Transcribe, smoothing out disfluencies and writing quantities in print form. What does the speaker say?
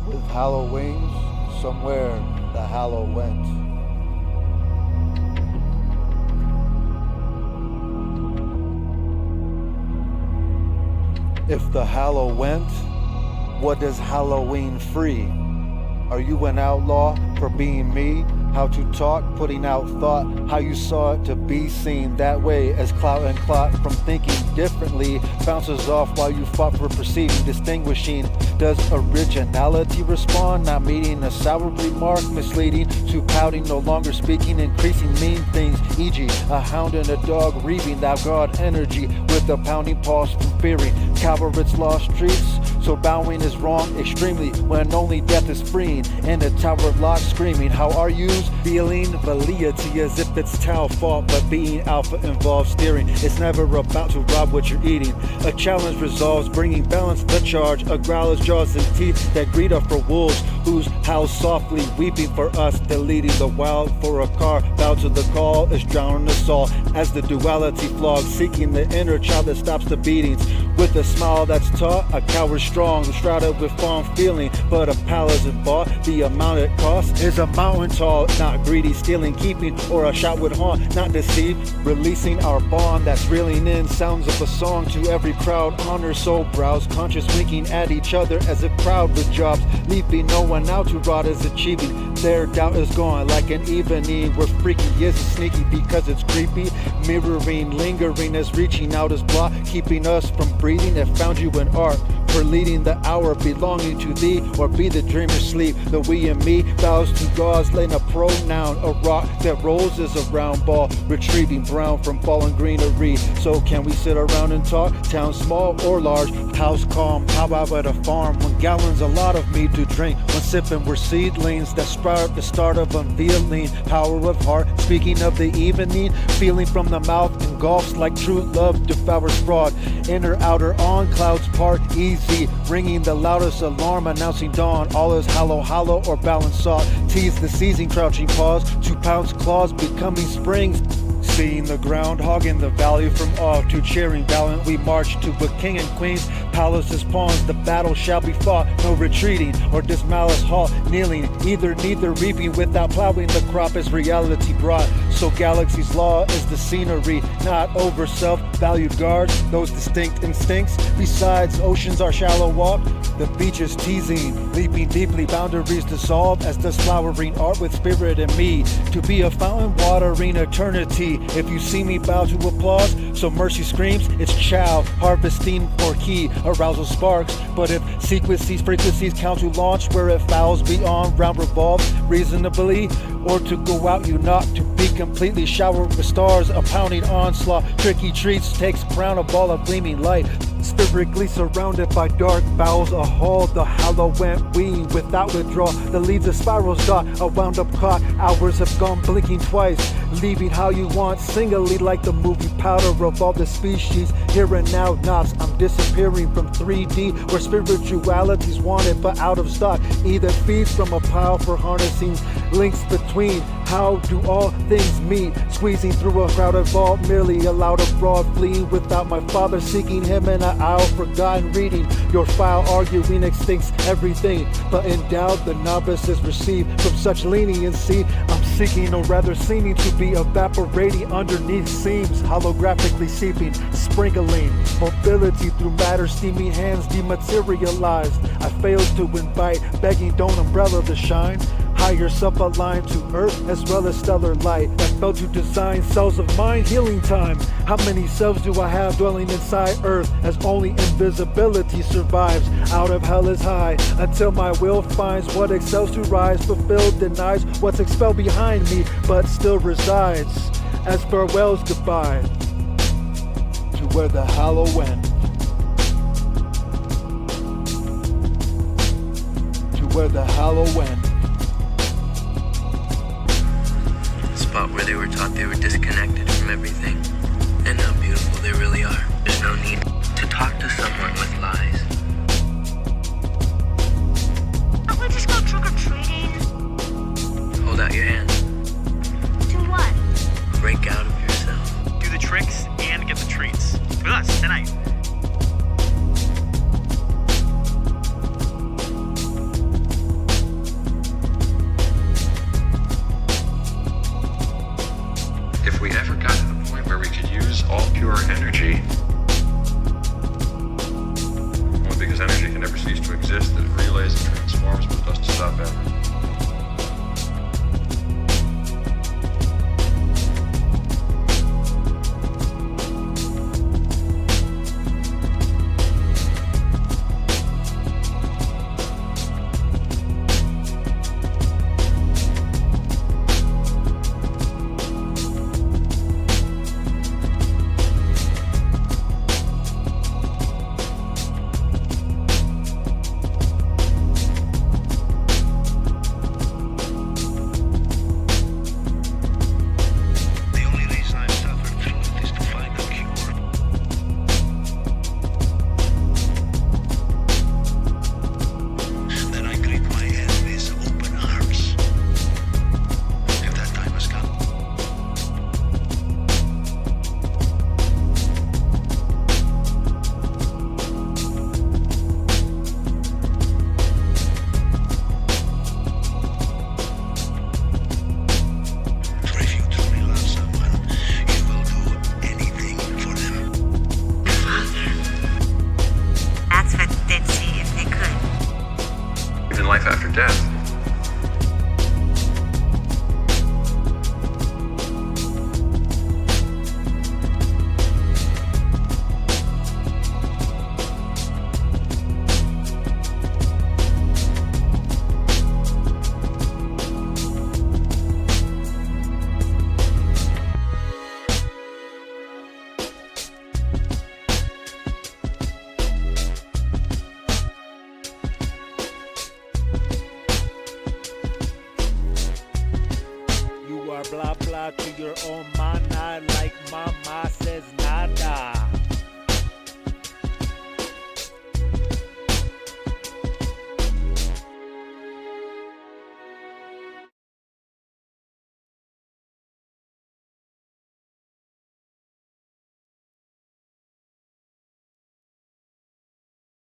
With Halloween, somewhere the hallow went. If the hallow went, what does Halloween free? Are you an outlaw for being me? How to talk, putting out thought, how you saw it to be seen that way as clout and clot from thinking differently bounces off while you fought for perceiving, distinguishing. Does originality respond? Not meeting a sour remark, misleading to pouting, no longer speaking, increasing mean things, e.g. a hound and a dog reaving thou God energy with a pounding pulse from fearing cowards lost streets. So bowing is wrong extremely when only death is freeing. In a tower locked screaming, how are you? Feeling validity as if it's Tau fault, but being alpha involves steering. It's never about to rob what you're eating. A challenge resolves bringing balance the charge. A growler's jaws and teeth that greet up for wolves whose howl softly weeping for us, deleting the wild for a car. Bow to the call is drowning us all as the duality flogs, seeking the inner child that stops the beatings. With a smile that's taught, a coward strong, shrouded with fond feeling, but a palace isn't bought. The amount it costs is a mountain tall, not greedy, stealing, keeping, or a shot would haunt, not deceive. Releasing our bond that's reeling in sounds of a song to every crowd. Honor soul brows, conscious winking at each other as if proud with jobs, leaving no one out to rot is achieving. Their doubt is gone like an evening. We're freaky, yes, it's sneaky because it's creepy. Mirroring, lingering as reaching out is blocked, keeping us from breathing. It found you in art for leading the hour belonging to thee, or be the dreamer sleep. The we and me bows to God's laying a pronoun. A rock that rolls is a round ball, retrieving brown from fallen greenery. So can we sit around and talk? Town small or large, house calm. How about at a farm? 1 gallon's a lot of me to drink. One sipping we're seedlings that sprout at the start of unveiling. Power of heart, speaking of the evening, feeling from the mouth engulfs like true love devours fraud. Inner outer on clouds part easy, ringing the loudest alarm announcing dawn. All is hollow or balance sought. Tease the seizing crouching paws, 2 pounds claws becoming springs. Seeing the groundhog in the valley from awe to cheering valiant we march to a king and queen's palaces pawns. The battle shall be fought, no retreating or does malice halt, kneeling neither reaping without plowing. The crop is reality brought, so galaxy's law is the scenery, not over self-valued guards, those distinct instincts. Besides oceans are shallow walk, the beach is teasing, leaping deeply, boundaries dissolve as does flowering art with spirit in me, to be a fountain watering eternity. If you see me bow to applause, so mercy screams, it's chow, harvesting for key, arousal sparks. But if frequencies count to launch, where it fouls beyond round revolves reasonably, or to go out you not to be completely showered with stars, a pounding onslaught, tricky treats takes crown a ball of gleaming light, spherically surrounded by dark bowels, a hall, the Hallowent wean without withdrawal, the leaves of spirals dot, a wound up clock, hours have gone blinking twice, leaving how you want singly like the movie powder of all the species, here and now knots, I'm disappearing from 3D where spirituality's wanted but out of stock, either feeds from a pile for harnessing links between. How do all things meet? Squeezing through a crowded vault, merely allowed abroad, fleeing without my father, seeking him in an aisle, forgotten reading your file, arguing extincts everything, but endowed the novice is received from such leniency. I'm seeking, or rather seeming to be evaporating underneath seams, holographically seeping, sprinkling mobility through matter, steaming hands dematerialized. I failed to invite, begging don't umbrella to shine. Higher self-aligned to earth as well as stellar light that fell to design cells of mind healing time. How many selves do I have dwelling inside earth as only invisibility survives? Out of hell is high until my will finds what excels to rise. Fulfilled denies what's expelled behind me but still resides as farewells goodbye to where the hallow went. To where the hallow went. Spot where they were taught they were disconnected from everything, and how beautiful they really are. There's no need to talk to someone with lies. Can't we just go trick-or-treating? Hold out your hand. Do what? Break out of yourself. Do the tricks and get the treats. With us tonight. energy. Only because energy can never cease to exist, that it relays and transforms but doesn't stop ever. In life after death. Blah blah to your own mana, like mama says nada.